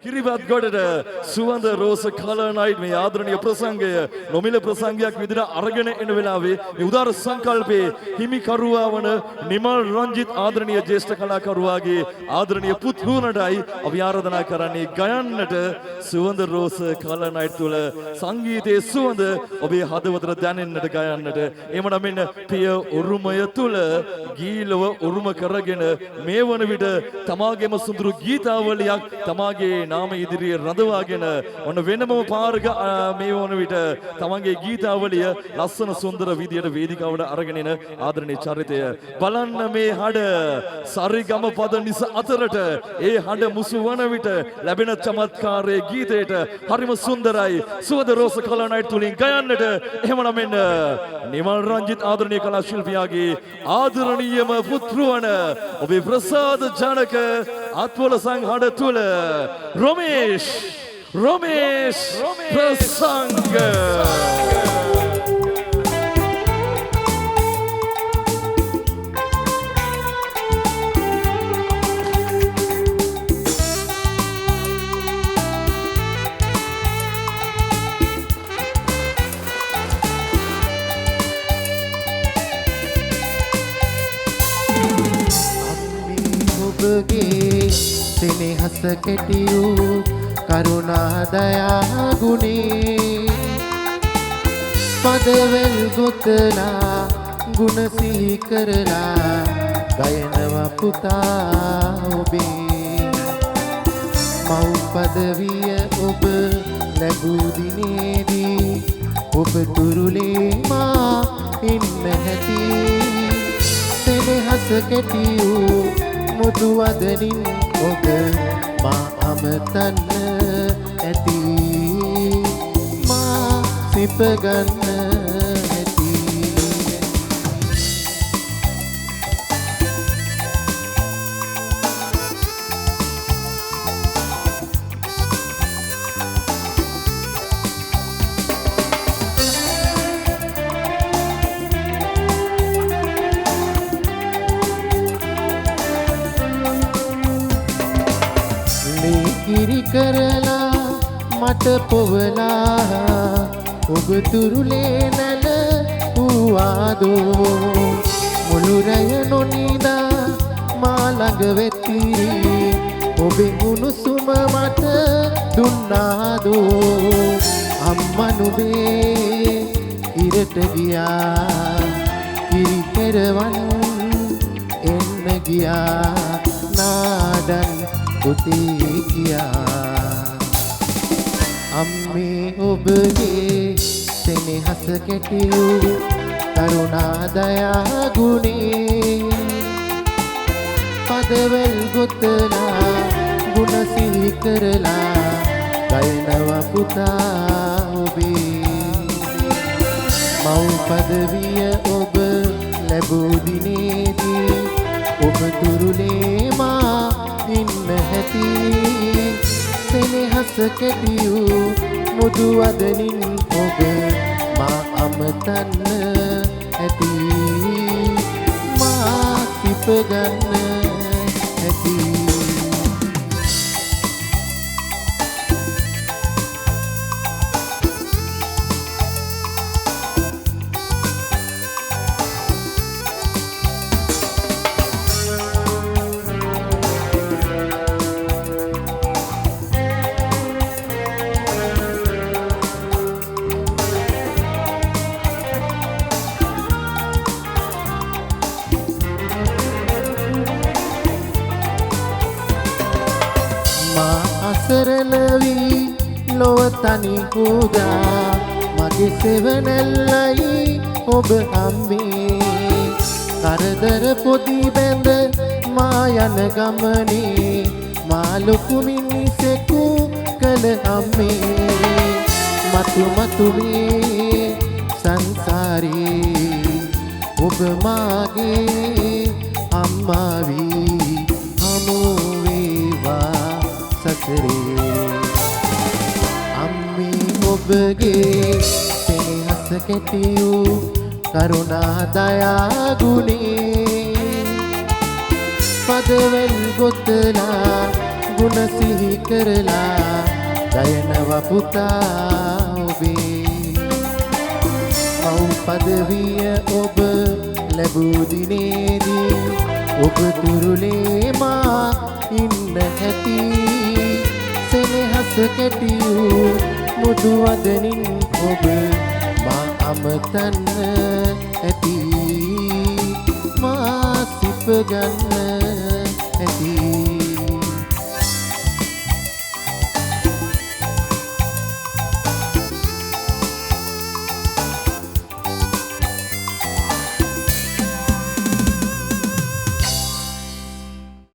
කිරිබත් ගොඩට සුවඳ රෝස කලර් නයිට් මේ ආදරණීය ප්‍රසංගය නොමිල ප්‍රසංගයක් විදිහට අරගෙන එන වෙලාවේ මේ උදාර සංකල්පයේ හිමිකරුවා වන නිමල් රංජිත් ආදරණීය ජ්‍යෙෂ්ඨ කලාකරුවාගේ ආදරණීය පුත්රුණටයි අපි ආරාධනා කරන්නේ ගයන්නට සුවඳ රෝස කලර් නයිට් තුල සංගීතයේ සුවඳ ඔබේ හදවතට දැනෙන්නට ගයන්නට එමනම් මෙන්න පිය උරුමය තුල ගීලව උරුම කරගෙන මේ වන විට තමාගේම සුඳුරු ගීතාවලියක් තමාගේ නාම ඉදිරියේ රඳවාගෙන ඔන්න වෙනම පාරක මේ වන විට තමන්ගේ ගීතාවලිය ලස්සන සුන්දර විදියට වේදිකාවට අරගෙන එන ආදරණීය චරිතය බලන්න මේ හඬ සරිගම පද නිස අතරට ඒ හඬ මුසු වන විට ලැබෙන චමත්කාරයේ ගීතයට හරිම සුන්දරයි සුවඳ රෝස කලර් නයිට් තුලින් ගයන්නට එහෙමනම් මෙන්න නිමල් රංජිත් ආදරණීය කලා ශිල්පියාගේ ආදරණීයම පුත්‍රවන ඔබේ ප්‍රසාද ජනක අත්වල සංහඬ තුල Romesh Prasanga. සෙනෙහස කෙටියූ කරුණා දයා ගුණේ පදවල් ගොතලා ගුණ සිහි කරලා ගයනවා පුතා ඔබේ මව් පදවිය ඔබ ලැබූ දිනේදී ඔබ තුරුලේ මා ඉන්න හැටි සෙනෙහස කෙටියූ මුදු වදනින් ඔබ මා අමතන්න ඇති මා සිප ගන්න ඇති කිරි කරලා මට පොවලා ඔබ තුරුලේ නැල වූවාදෝ මුළු රැය නොනිදා මා ළඟ වෙති ඔබේ උණුසුම මට දුන්නාදෝ අම්මා නුඹේ ඉරට ගියා කිරි පෙරවන් එන්න ගියා නාඩන් පුතේ කියා අම්මේ ඔබගේ සෙනෙහස කෙටියූ කරුණා දයා ගුණේ පදවල් ගොතලා ගුණ සිහි කරලා ගයනවා පුතා ඔබේ මව් පදවිය ඔබ ලැබූ දිනේදී ඔබ තුරුලේ මා ඉන්න හැටි සෙනෙහස කෙටියූ මුදු වදනින් ඔබ මා අමතන්න ඇති මා සිප ගන්න ඇති අසරණ වී ලොව තනි හුදා මගේ සෙවණැල්ලයි ඔබ අම්මේ කරදර පොදි බැඳ මා යන ගමනේ මා ලොකු මිනිසෙකු කළ අම්මේ මතු මතු මේ සංසාරේ ඔබ මාගේ අම්මා වී හමු වේවා අම්මේ ඔබගේ සෙනෙහස කෙටියූ කරුණා දයා ගුණේ පදවල් ගොතලා ගුණ සිහි කරලා ගයනව පුතා ඔබේ මව් පදවිය ඔබ ලැබූ දිනේදී ඔබ තුරුලේ මා ඉන්න හැටි සෙනෙහස කැටියූ මුදු වදනින් ඔබ මා අමතන්න ඇති මා සිප ගන්න